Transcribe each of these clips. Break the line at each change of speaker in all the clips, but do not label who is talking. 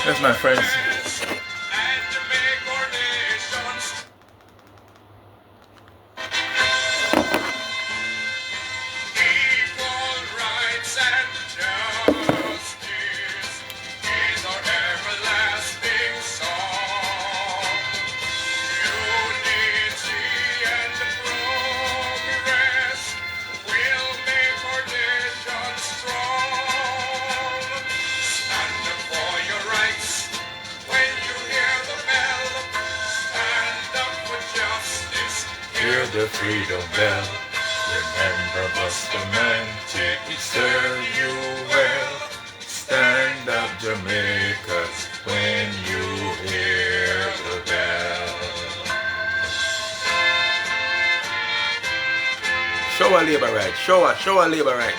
Yes, my friends. Hear the freedom bell. Remember, Bustamante, he served you well. Stand up, Jamaica, when you hear the bell. Show a labor right. Show a labor right.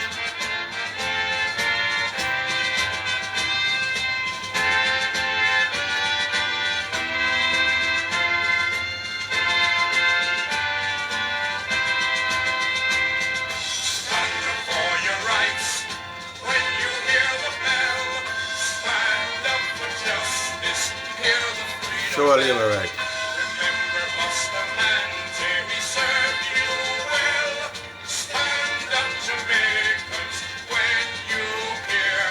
Show a labor right.
Remember Bustamante, he served you well. Stand up, Jamaicans, when you hear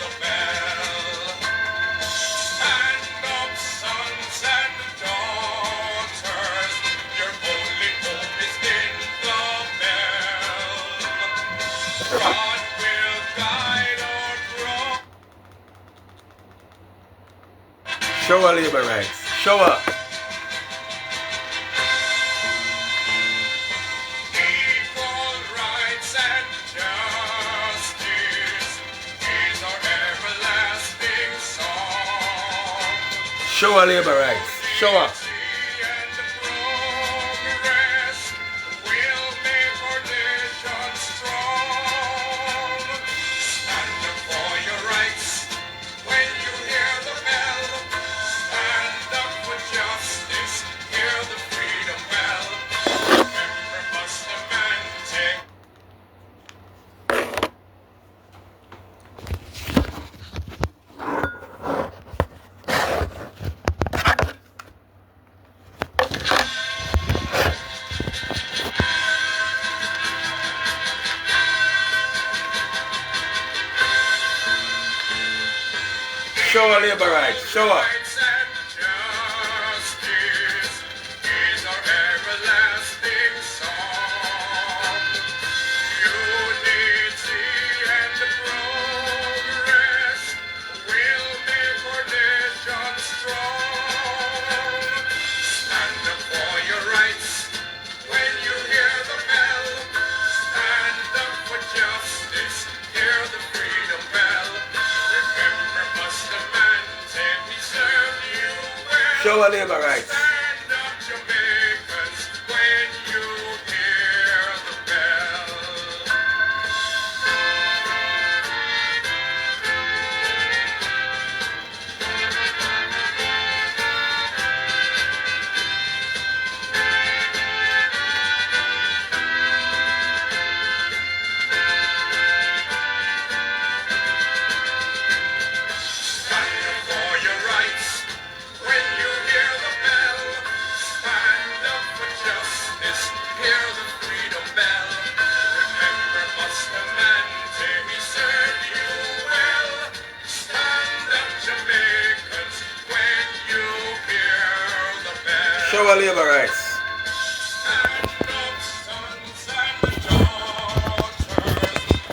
the bell. Stand up, sons and daughters, your only hope is in the bell. God will guide our growth.
Show a labor right. Show up.
Equal rights and justice is our everlasting song.
Show a labor right. Show up.
And progress will make our nation strong. Stand up for your rights when you hear the bell. Stand up for justice, hear the freedom bell. Remember Bustamante.
Show a labor right. Show up.
Rights and justice is our everlasting song. Unity and progress will make our nation strong. Stand up for your rights when you hear the bell. Stand up for justice, hear the freedom bell. Remember Bustamante, he served you well.
Show a labor right.
Stand up, Jamaicans, when you hear the bell. Stand up for your rights when you hear the bell. Stand up for justice, hear the freedom bell. Remember Bustamante, he served you well. Stand up, Jamaicans, when you hear the bell.
Show a labor right.
Stand up, sons and daughters,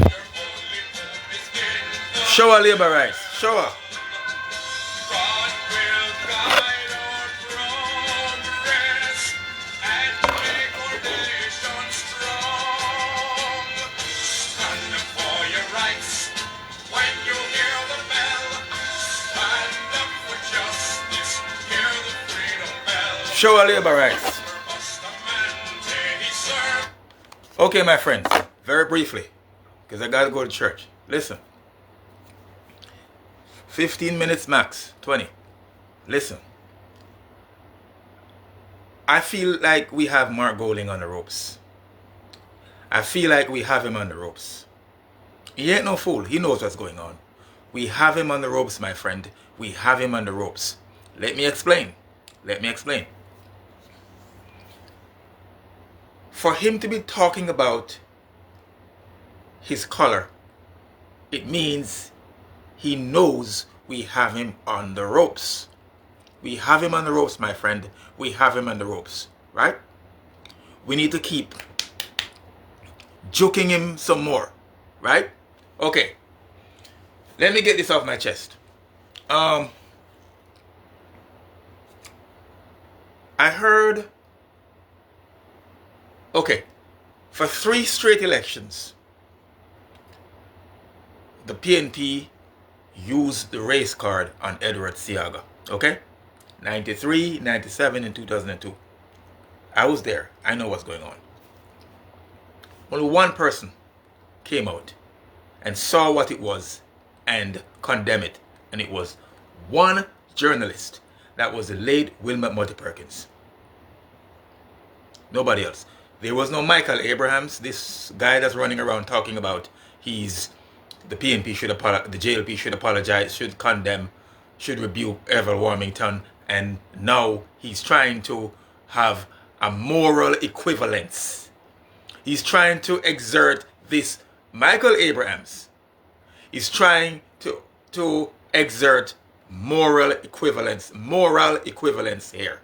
your only hope is in the
Show a labor right. Show up.
God will guide our progress and make our nation strong. Stand up for your rights when you hear the bell. Stand up for justice, hear the freedom bell.
Show a labor right.
Bustamante, he served.
Okay, my friends. Very briefly, because I gotta go to church. Listen. 15 minutes max. 20. Listen. I feel like we have Mark Golding on the ropes. I feel like we have him on the ropes. He ain't no fool. He knows what's going on. We have him on the ropes, my friend. We have him on the ropes. Let me explain. Let me explain. For him to be talking about his color, it means he knows we have him on the ropes. We have him on the ropes, my friend. We have him on the ropes, right? We need to keep joking him some more, right? Okay. Let me get this off my chest. I heard, okay, for 3 straight elections, the PNP used the race card on Edward Seaga, okay? 93, 97, and 2002. I was there. I know what's going on. Only one person came out and saw what it was and condemned it. And it was one journalist. That was the late Wilmot Muddy Perkins. Nobody else. There was no Michael Abrahams, this guy that's running around talking about the PNP should apologize, the JLP should apologize, should condemn, should rebuke Evel Warmington, and now he's trying to have a moral equivalence. He's trying to exert this. Michael Abrahams is trying to exert moral equivalence here.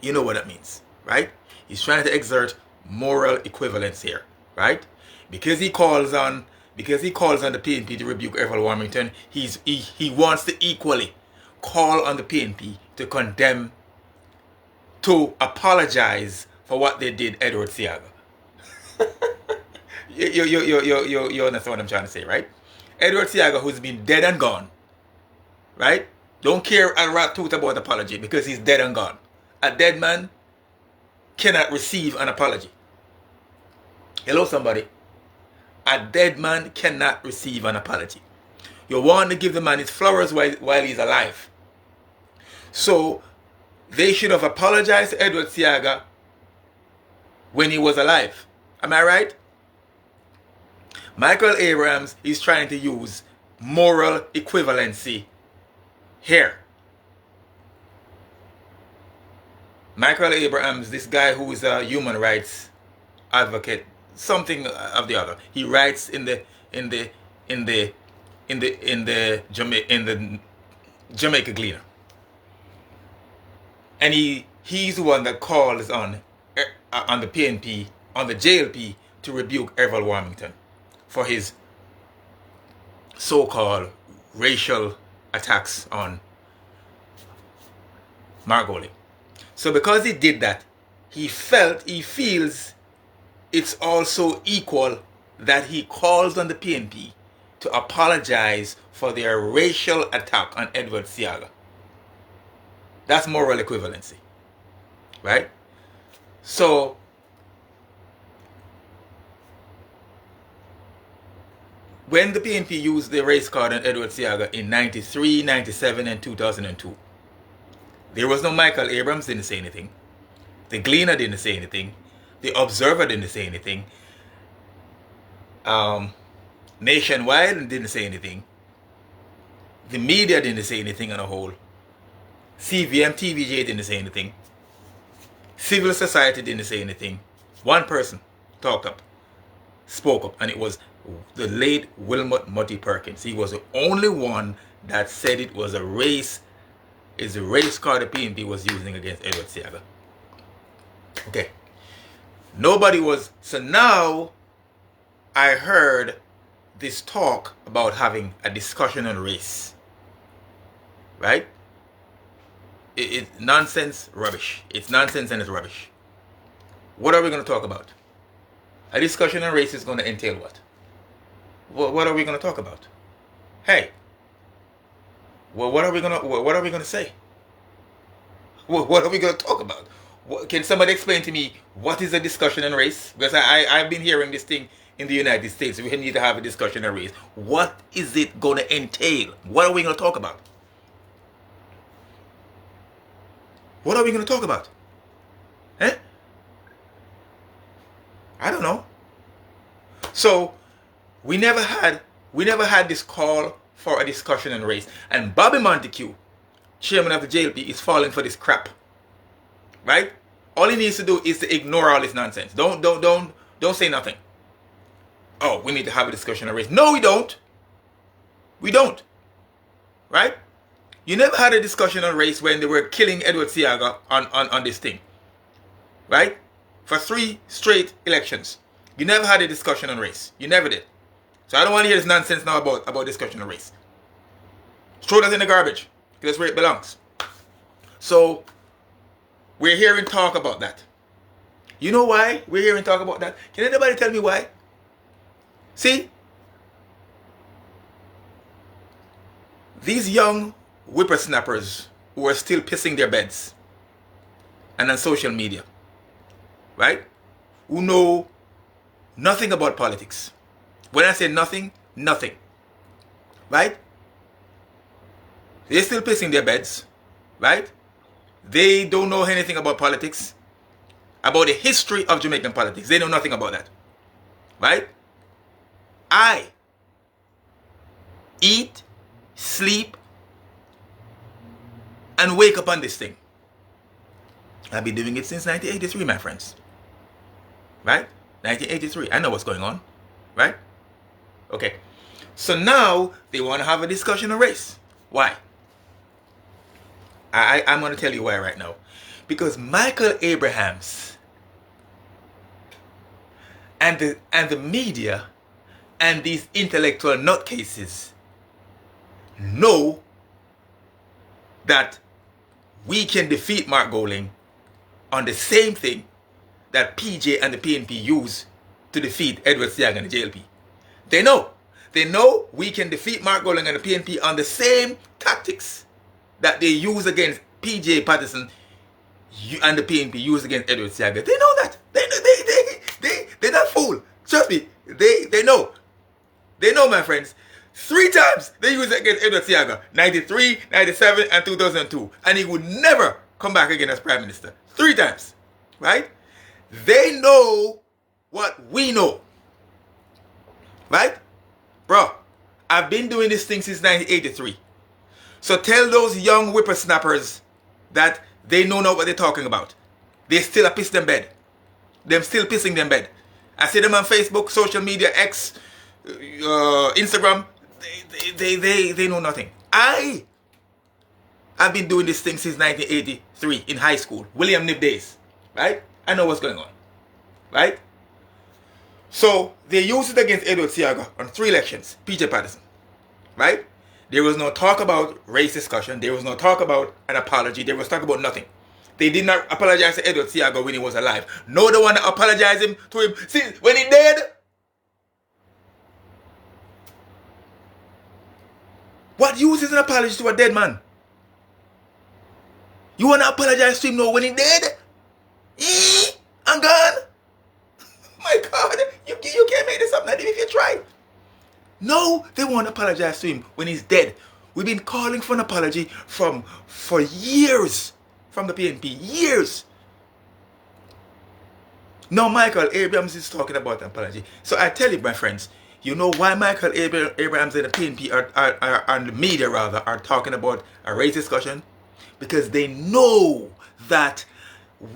You know what that means, right? He's trying to exert moral equivalence here, right? Because he calls on the PNP to rebuke Evel Warmington, he wants to equally call on the PNP to condemn, to apologize for what they did Edward Seaga. You understand what I'm trying to say, right? Edward Seaga, who's been dead and gone, right? Don't care a rat tooth about apology because he's dead and gone. A dead man cannot receive an apology. Hello, somebody. A dead man cannot receive an apology. You want to give the man his flowers while he's alive. So they should have apologized to Edward Seaga when he was alive. Am I right? Michael Abrahams is trying to use moral equivalency here. Michael Abrahams, this guy who is a human rights advocate, something of the other. He writes in the Jamaica Gleaner, and he's the one that calls on the PNP, on the JLP, to rebuke Evel Warmington for his so-called racial attacks on Margolin. So because he did that, he feels it's also equal that he calls on the PNP to apologize for their racial attack on Edward Seaga. That's moral equivalency, right? So when the PNP used the race card on Edward Seaga in 93, 97, and 2002, there was no Michael Abrams, didn't say anything. The Gleaner didn't say anything. The Observer didn't say anything. Nationwide didn't say anything. The media didn't say anything on a whole. CVM, TVJ didn't say anything. Civil society didn't say anything. One person spoke up, and it was the late Wilmot Muddy Perkins. He was the only one that said it was a race card the PNP was using against Edward Seaga. Okay. Nobody was. So now I heard this talk about having a discussion on race. Right? It's nonsense, rubbish. It's nonsense and it's rubbish. What are we going to talk about? A discussion on race is going to entail what? What are we going to talk about? Hey. Well, what are we gonna say? What are we gonna talk about? Can somebody explain to me what is a discussion on race? Because I've been hearing this thing in the United States. We need to have a discussion on race. What is it gonna entail? What are we gonna talk about? What are we gonna talk about? Eh? I don't know. So we never had this call for a discussion on race. And Bobby Montague, chairman of the JLP, is falling for this crap. Right? All he needs to do is to ignore all this nonsense. Don't say nothing. Oh, we need to have a discussion on race. No, we don't. We don't. Right? You never had a discussion on race when they were killing Edward Seaga on this thing. Right? For 3 straight elections. You never had a discussion on race. You never did. So I don't want to hear this nonsense now about discussion on race. Throw that in the garbage. Because that's where it belongs. So, we're hearing talk about that. You know why we're hearing talk about that? Can anybody tell me why? See? These young whippersnappers who are still pissing their beds and on social media, right? Who know nothing about politics. When I say nothing, nothing. Right? They're still pissing their beds, right? They don't know anything about politics, about the history of Jamaican politics. They know nothing about that. Right? I eat, sleep, and wake up on this thing. I've been doing it since 1983, my friends. Right? 1983. I know what's going on. Right? Okay. So now they want to have a discussion on race. Why? I'm going to tell you why right now. Because Michael Abrahams and the media and these intellectual nutcases know that we can defeat Mark Golding on the same thing that PJ and the PNP use to defeat Edward Seaga and the JLP. They know. They know we can defeat Mark Golding and the PNP on the same tactics that they use against PJ Patterson and the PNP use against Edward Seaga. They know that. They're not fool. Trust me. They know. They know, my friends. 3 times they used it against Edward Seaga. 93, 97, and 2002. And he would never come back again as Prime Minister. 3 times. Right? They know what we know. Right? Bro, I've been doing this thing since 1983. So tell those young whippersnappers that they know not what they're talking about. They still a piss them bed. Them still pissing them bed. I see them on Facebook, social media, X, Instagram. They know nothing. I've been doing this thing since 1983 in high school. William Nib days. Right? I know what's going on. Right? So, they used it against Edward Seaga on 3 elections. PJ Patterson. Right? There was no talk about race discussion. There was no talk about an apology. There was talk about nothing. They did not apologize to Edward Seaga when he was alive. No, they want to apologize to him. See, when he dead, what use is an apology to a dead man? You want to apologize to him now when he dead? I'm gone. My God, you can't make this up, not even if you try. No, they won't apologize to him when he's dead. We've been calling for an apology for years from the PNP. Years. Now Michael Abrahams is talking about an apology. So I tell you, my friends, you know why Michael Abrahams and the PNP and the media rather are talking about a race discussion? Because they know that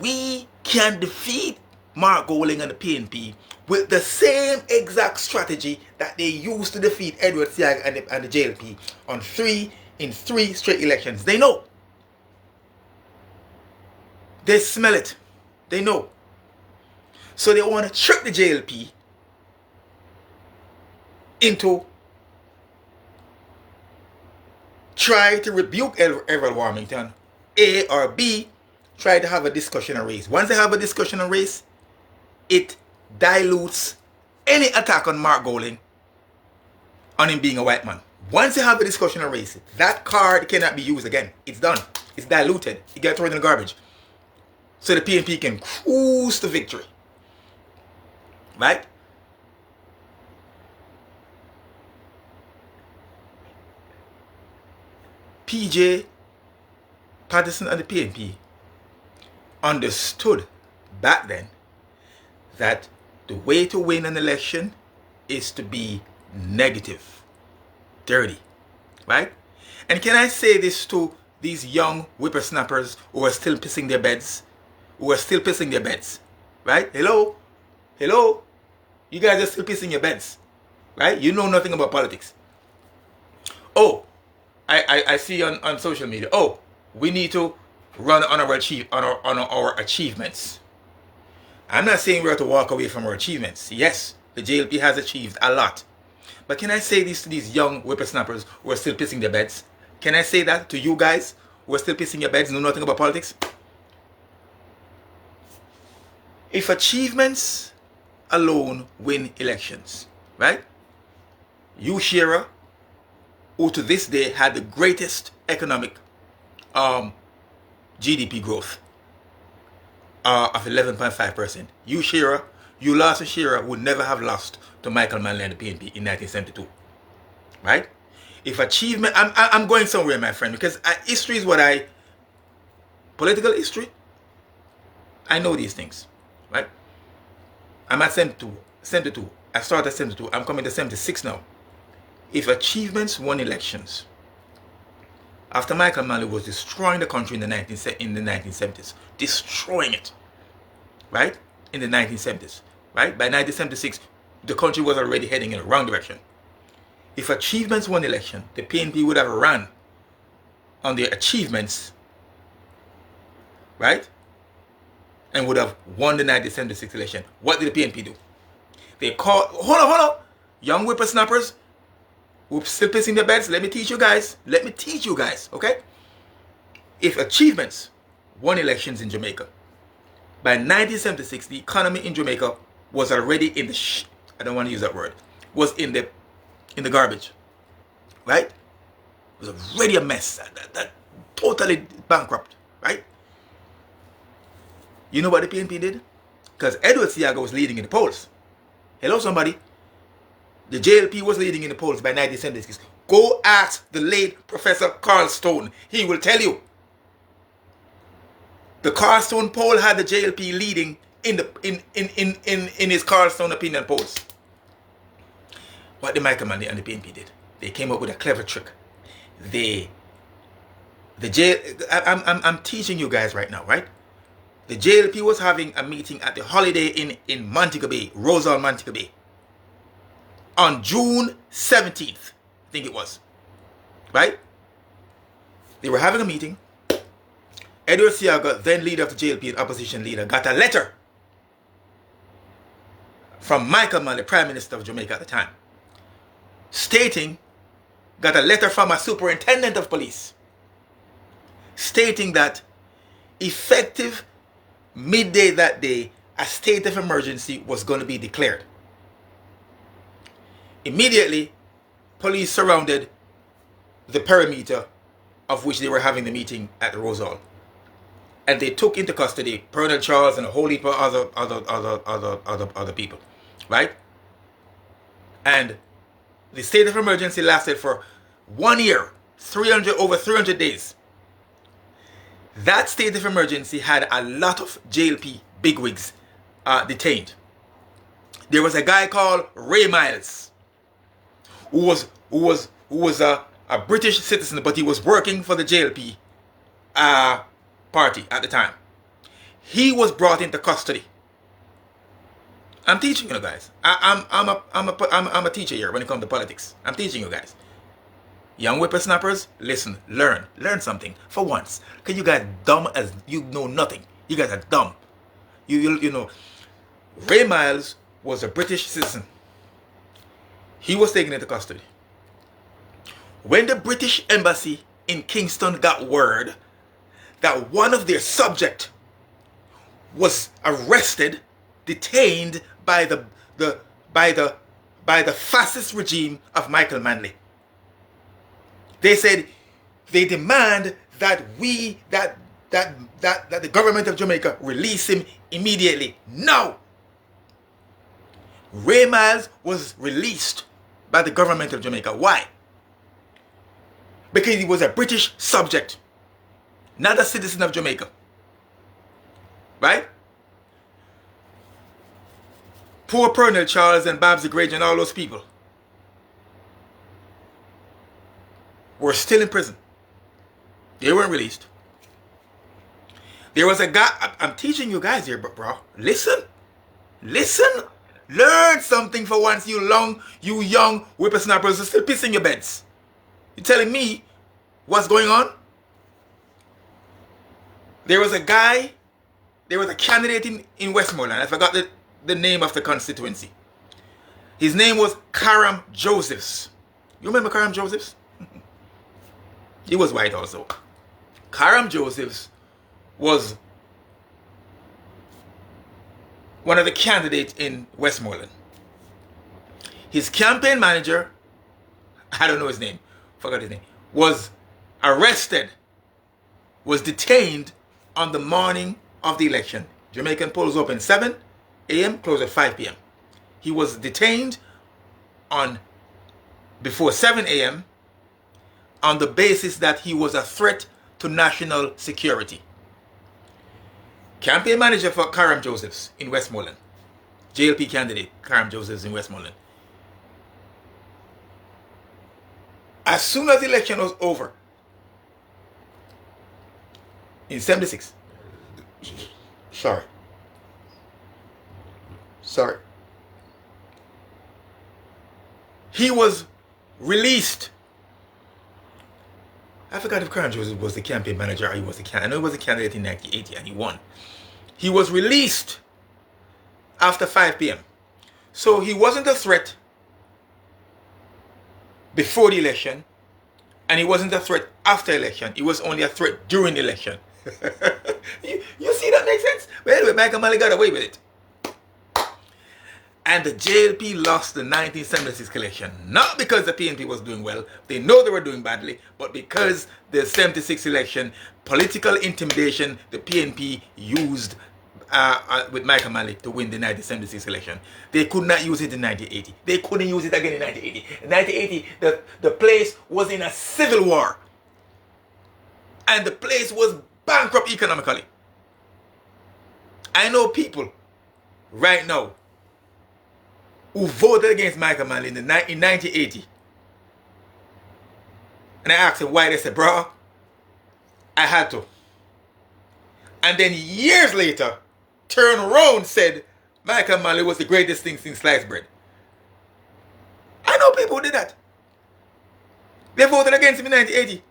we can defeat Mark Golding and the PNP with the same exact strategy that they used to defeat Edward Seaga and the JLP in 3 straight elections. They know. They smell it. They know. So they want to trick the JLP into try to rebuke Everett Warmington. A or B, try to have a discussion on race. Once they have a discussion on race, it dilutes any attack on Mark Golding on him being a white man. Once you have a discussion on race, that card cannot be used again. It's done. It's diluted. It gets thrown in the garbage. So the PNP can cruise to victory. Right? PJ Patterson and the PNP understood back then that the way to win an election is to be negative, dirty, right? And can I say this to these young whippersnappers who are still pissing their beds? Who are still pissing their beds, right? Hello? Hello? You guys are still pissing your beds, right? You know nothing about politics. Oh, I see on social media, oh, we need to run on our achievements. I'm not saying we have to walk away from our achievements. Yes, the JLP has achieved a lot. But can I say this to these young whippersnappers who are still pissing their beds? Can I say that to you guys who are still pissing your beds, know nothing about politics? If achievements alone win elections, right? You, Shearer, who to this day had the greatest economic GDP growth of 11.5%. You, Shearer, you lost to Shearer, would never have lost to Michael Manley and the PNP in 1972, right? If achievement, I'm going somewhere, my friend, because history is what political history, I know these things, right? I'm at 72. I started at 72. I'm coming to 76 now. If achievements won elections, after Michael Manley was destroying the country in the 1970s, destroying it, right? In the 1970s, right? By 1976, the country was already heading in the wrong direction. If achievements won election, the PNP would have run on their achievements, right? And would have won the 1976 election. What did the PNP do? They called, hold on, young whippersnappers who are still pissing their beds, let me teach you guys, okay? If achievements won elections in Jamaica, by 1976, the economy in Jamaica was already in the I don't want to use that word, was in the garbage, right? It was already a mess, that totally bankrupt, right? You know what the PNP did? Because Edward Seaga was leading in the polls. Hello, somebody. The JLP was leading in the polls by 1976. Go ask the late Professor Carl Stone. He will tell you. The Carl Stone poll had the JLP leading in his Carl Stone opinion polls. What the Michael Manley and the PNP did, they came up with a clever trick. I'm teaching you guys right now, right? The JLP was having a meeting at the Holiday Inn in Montego Bay, Rosal, Montego Bay, on June 17th, I think it was, right? They were having a meeting. Edward Seaga, then leader of the JLP and opposition leader, got a letter from Michael Manley, Prime Minister of Jamaica at the time, got a letter from a superintendent of police, stating that effective midday that day, a state of emergency was going to be declared. Immediately, police surrounded the perimeter of which they were having the meeting at the Rosal. And they took into custody Colonel Charles and a whole heap of other people, right? And the state of emergency lasted for 1 year, over 300 days. That state of emergency had a lot of JLP bigwigs detained. There was a guy called Ray Miles, who was a British citizen, but he was working for the JLP party at the time. He was brought into custody. I'm teaching you guys. I'm a teacher here when it comes to politics. I'm teaching you guys. Young whippersnappers, listen, learn something for once. Cause you guys dumb as you know nothing. You guys are dumb. You know, Ray Miles was a British citizen. He was taken into custody. When the British embassy in Kingston got word that one of their subjects was arrested, detained by the fascist regime of Michael Manley, they said they demand that that the government of Jamaica release him immediately. No! Ray Miles was released by the government of Jamaica. Why? Because he was a British subject, not a citizen of Jamaica. Right? Poor Colonel Charles and Babs the Great and all those people. were still in prison. They weren't released. There was a guy, I'm teaching you guys here, but bro, listen. Learn something for once, you young whippersnappers are still pissing your beds. You telling me what's going on? There was a candidate in Westmoreland. I forgot the name of the constituency. His name was Karam Josephs. You remember Karam Josephs? He was white also. Karam Josephs was one of the candidates in Westmoreland. His campaign manager, I don't know his name, forgot his name, was arrested, was detained on the morning of the election. Jamaican polls open 7 a.m., close at 5 p.m. He was detained before 7 a.m. on the basis that he was a threat to national security. Campaign manager for Karam Josephs in Westmoreland. JLP candidate Karam Josephs in Westmoreland. As soon as the election was over, in 76, sorry, he was released. I forgot if Karam Joseph was the campaign manager or he was the candidate. I know he was a candidate in 1980 and he won. He was released after 5 p.m. So he wasn't a threat before the election and he wasn't a threat after election. He was only a threat during the election. you see that makes sense? Well, anyway, Michael Malley got away with it. And the JLP lost the 1976 election. Not because the PNP was doing well. They know they were doing badly. But because the 76 election, political intimidation, the PNP used with Michael Malley to win the 1976 election. They could not use it in 1980. They couldn't use it again in 1980. In 1980, the place was in a civil war. And the place was bankrupt economically. I know people right now who voted against Michael Malley in 1980. And I asked him why. They said, bro, I had to. And then years later, turned around said Michael Malley was the greatest thing since sliced bread. I know people who did that. They voted against him in 1980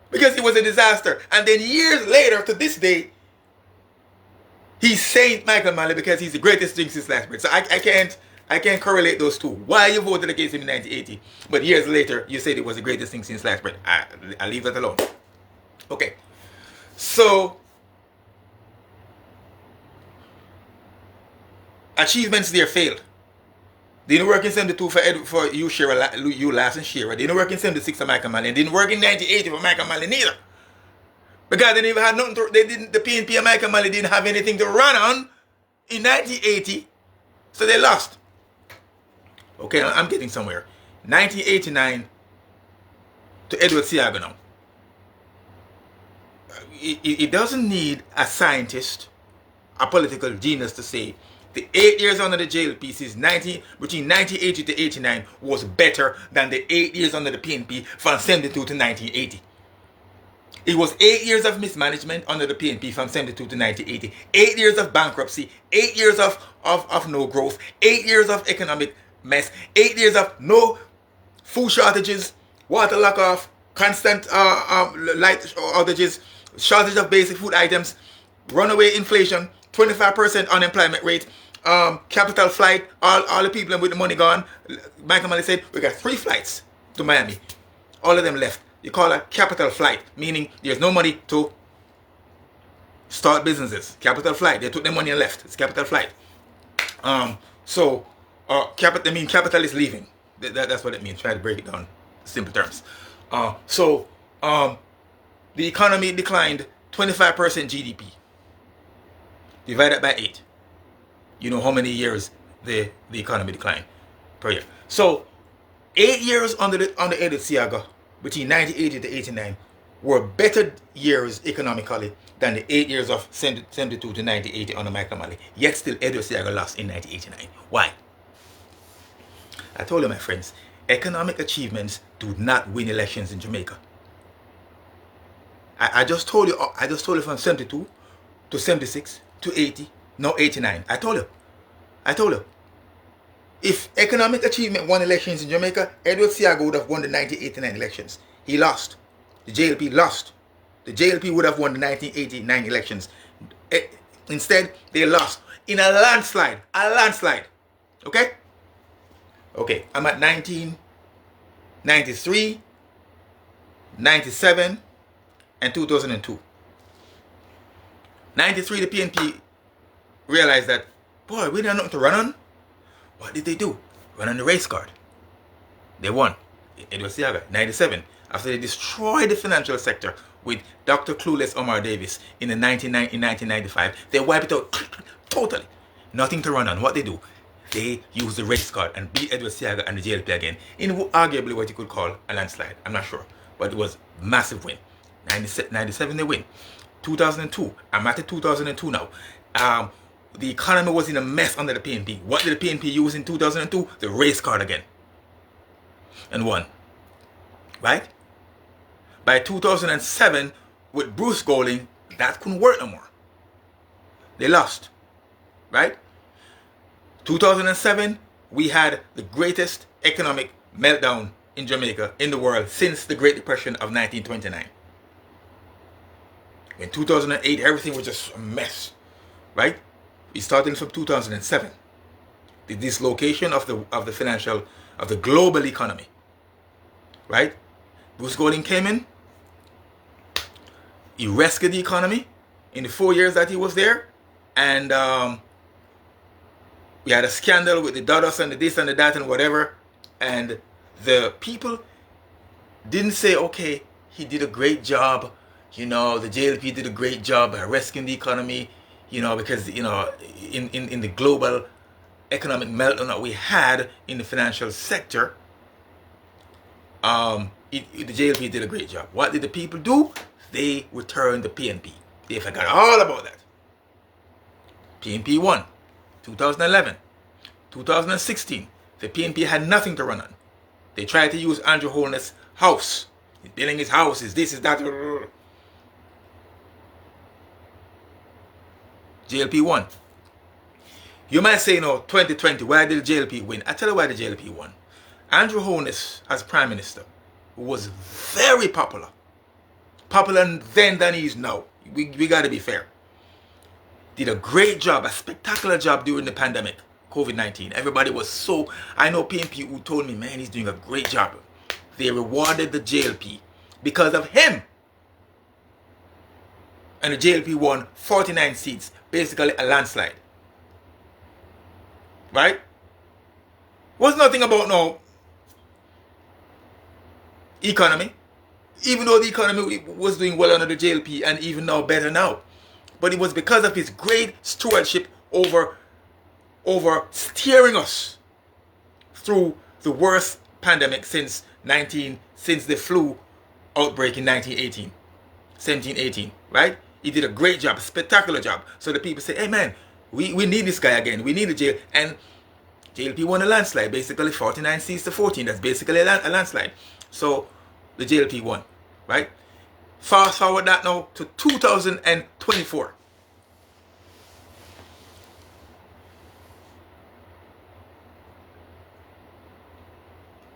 because he was a disaster. And then years later, to this day, he's saying Michael Malley because he's the greatest thing since sliced bread. So I can't correlate those two. Why you voted against him in 1980, but years later you said it was the greatest thing since sliced bread. I leave that alone. Okay. So achievements there failed. Didn't work in 72 for you, Shearer, you last and Shearer. Didn't work in 76 for Michael Malley. And didn't work in 1980 for Michael Malley neither. Because they never had nothing to, the PNP and Michael Malley didn't have anything to run on in 1980. So they lost. Okay, I'm getting somewhere. 1989 to Edward Seaga now. It doesn't need a scientist, a political genius to say the 8 years under the JLP since between 1980 to 89 was better than the 8 years under the PNP from 72 to 1980. It was 8 years of mismanagement under the PNP from 72 to 1980. 8 years of bankruptcy. 8 years of no growth. 8 years of economic mess. 8 years of no food shortages, water lock-off, constant light outages, shortage of basic food items, runaway inflation, 25% unemployment rate, capital flight, all the people with the money gone. Michael Malley said, we got 3 flights to Miami. All of them left. You call a capital flight, meaning there's no money to start businesses. Capital flight. They took their money and left. It's capital flight. Capital is leaving. That's what it means. Try to break it down in simple terms. The economy declined 25% GDP. Divide that by 8. You know how many years the economy declined per year. So 8 years under Edward Seaga, between 1980 to 89, were better years economically than the 8 years of 72 to 1980 under Michael Malley. Yet still Edward Seaga lost in 1989. Why? I told you, my friends, Economic achievements do not win elections in Jamaica. I just told you from 72 to 76 to 80, now 89. I told you. If economic achievement won elections in Jamaica, Edward Seaga would have won the 1989 elections. He lost. The JLP lost. The JLP would have won the 1989 elections. Instead, they lost in a landslide. Okay? Okay, I'm at 1993, 97, and 2002. 93, the PNP realized that, boy, we don't have nothing to run on. What did they do? Run on the race card. They won. Edward Seaga, 97. After they destroyed the financial sector with Dr. Clueless Omar Davis in 1995, they wiped it out totally. Nothing to run on. What they do? They used the race card and beat Edward Seaga and the JLP again in arguably what you could call a landslide. I'm not sure. But it was a massive win. 97 they win. 2002. I'm at the 2002 now. The economy was in a mess under the PNP. What did the PNP use in 2002? The race card again. And won. Right? By 2007, with Bruce Golding, that couldn't work no more. They lost. Right? 2007, we had the greatest economic meltdown in Jamaica, in the world, since the Great Depression of 1929. In 2008, everything was just a mess. Right? We started from 2007. The dislocation of the global economy. Right? Bruce Golding came in. He rescued the economy in the 4 years that he was there. And we had a scandal with the Dodos and the this and the that and whatever. And the people didn't say, okay, he did a great job. You know, the JLP did a great job by rescuing the economy. You know, because, you know, in the global economic meltdown that we had in the financial sector, the JLP did a great job. What did the people do? They returned the PNP. They forgot all about that. PNP won. 2011. 2016. The PNP had nothing to run on. They tried to use Andrew Holness' house. He's building his house, is this, is that. JLP won. You might say, no, 2020, why did the JLP win? I tell you why the JLP won. Andrew Holness, as Prime Minister, was very popular. Popular then than he is now. We got to be fair. Did a great job, a spectacular job during the pandemic, COVID-19. Everybody was so... I know PNP who told me, man, he's doing a great job. They rewarded the JLP because of him. And the JLP won 49 seats. Basically a landslide. Right? Was nothing about no economy. Even though the economy was doing well under the JLP and even now better now. But it was because of his great stewardship over steering us through the worst pandemic since the flu outbreak in 1718, right? He did a great job, a spectacular job. So the people say, hey man, we need this guy again. We need a jail. And JLP won a landslide, basically 49 seats to 14. That's basically a landslide. So the JLP won, right? Fast forward that now to 2024.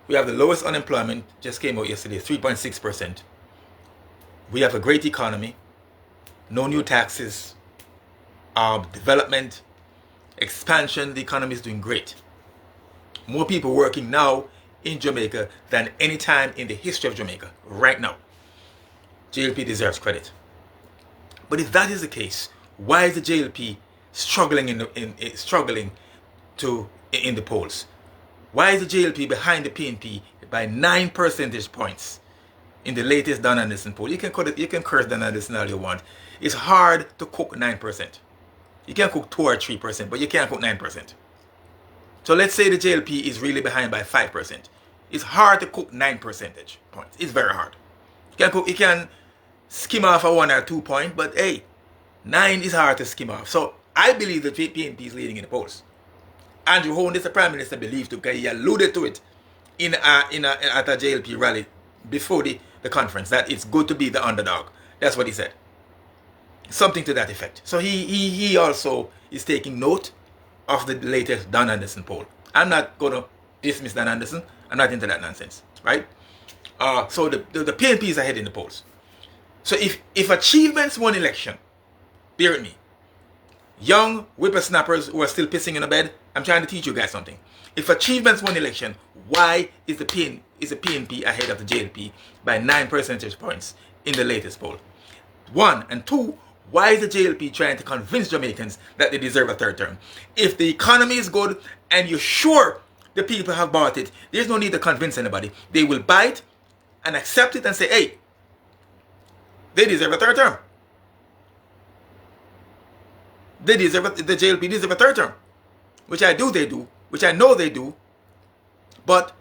We have the lowest unemployment, just came out yesterday, 3.6%. We have a great economy, no new taxes, development, expansion, the economy is doing great. More people working now in Jamaica than any time in the history of Jamaica, right now. JLP deserves credit. But if that is the case, why is the JLP struggling in the polls? Why is the JLP behind the PNP by 9 percentage points in the latest Don Anderson poll? You can curse Don Anderson all you want. It's hard to cook 9%. You can cook 2 or 3%, but you can't cook 9%. So let's say the JLP is really behind by 5%. It's hard to cook 9 percentage points. It's very hard. You can skim off a 1 or 2 point, but hey, 9 is hard to skim off. So I believe the PNP is leading in the polls. Andrew Holness, the Prime Minister, believed to, because he alluded to it at a JLP rally before the conference that it's good to be the underdog. That's what he said. Something to that effect. So he also is taking note of the latest Don Anderson poll. I'm not going to dismiss Don Anderson. I'm not into that nonsense, right? So the PNP is ahead in the polls. So if Achievements won election, bear with me, young whippersnappers who are still pissing in a bed, I'm trying to teach you guys something. If Achievements won election, why is the PNP ahead of the JLP by 9 percentage points in the latest poll? 1 and 2, why is the JLP trying to convince Jamaicans that they deserve a third term? If the economy is good and you're sure the people have bought it, there's no need to convince anybody. They will buy it and accept it and say, hey, they deserve a third term. The JLP deserve a third term. Which I know they do. But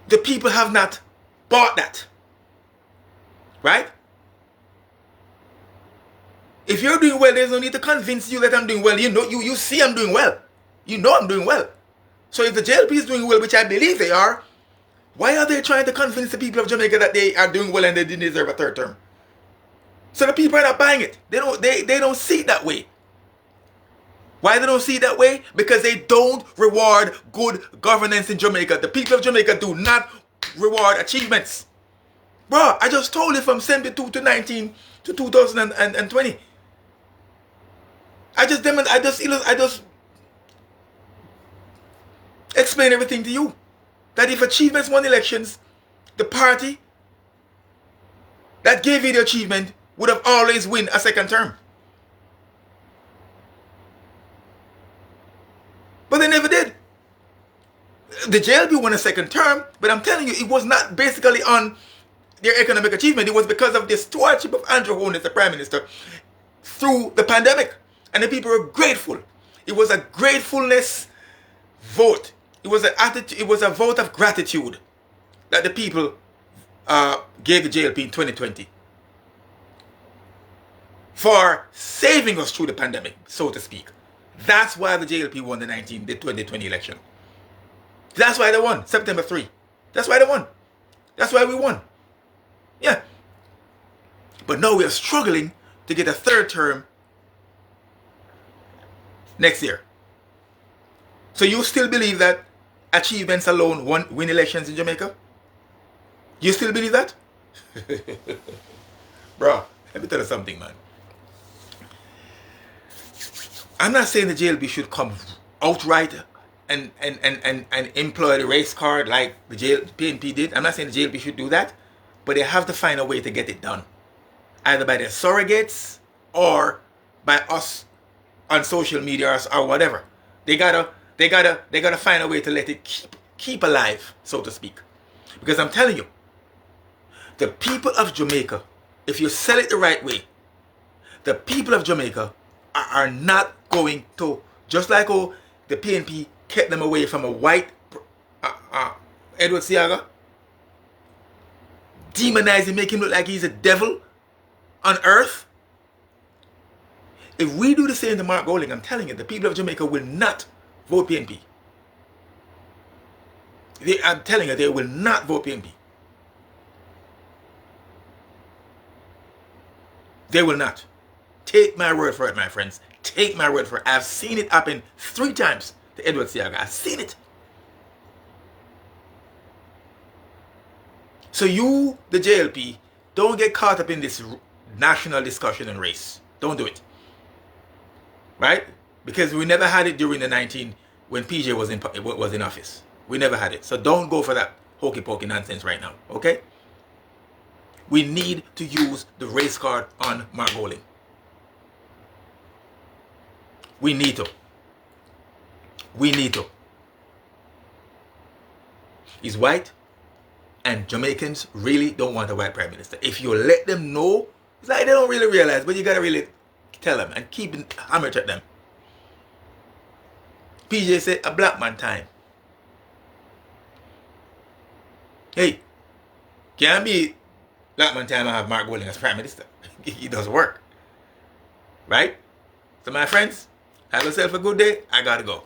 the people have not bought that. Right? If you're doing well, there's no need to convince you that I'm doing well. You see I'm doing well. You know I'm doing well. So if the JLP is doing well, which I believe they are, why are they trying to convince the people of Jamaica that they are doing well and they didn't deserve a third term? So the people are not buying it. They don't see it that way. Why they don't see it that way? Because they don't reward good governance in Jamaica. The people of Jamaica do not reward achievements. Bro, I just told you from 72 to 19 to 2020. I just explain everything to you. That if Achievements won elections, the party that gave you the achievement would have always win a second term. But they never did. The JLP won a second term, but I'm telling you, it was not basically on their economic achievement. It was because of the stewardship of Andrew Holness, the Prime Minister, through the pandemic. And the people were grateful. It was a gratefulness vote. It was a vote of gratitude that the people gave the JLP in 2020 for saving us through the pandemic, so to speak. That's why the JLP won the 2020 election. That's why they won, September 3. That's why they won. That's why we won. Yeah. But now we are struggling to get a third term next year. So you still believe that achievements alone win elections in Jamaica? You still believe that? Bro, let me tell you something, man. I'm not saying the JLP should come outright and employ the race card like the PNP did. I'm not saying the JLP should do that, but they have to find a way to get it done, either by their surrogates or by us on social media or whatever. They gotta find a way to let it keep alive, so to speak. Because I'm telling you, the people of Jamaica, if you sell it the right way, the people of Jamaica are not going to, just like how the PNP kept them away from a white Edward Seaga, demonize him, make him look like he's a devil on earth. If we do the same to Mark Golding, I'm telling you, the people of Jamaica will not vote PNP. I'm telling you, they will not vote PNP. They will not. Take my word for it, my friends. Take my word for it. I've seen it happen 3 times to Edward Seaga. I've seen it. So you, the JLP, don't get caught up in this national discussion and race. Don't do it. Right? Because we never had it during the 19 when PJ was in office. We never had it. So don't go for that hokey pokey nonsense right now. Okay? We need to use the race card on Mark Golding. We need to. We need to. He's white, and Jamaicans really don't want a white prime minister. If you let them know, it's like they don't really realize, but you gotta really tell them and keep it hammered at them. PJ said a black man time. Hey, can't be black man time and have Mark Golding as prime minister. It doesn't work. Right? So my friends, have yourself a good day. I gotta go.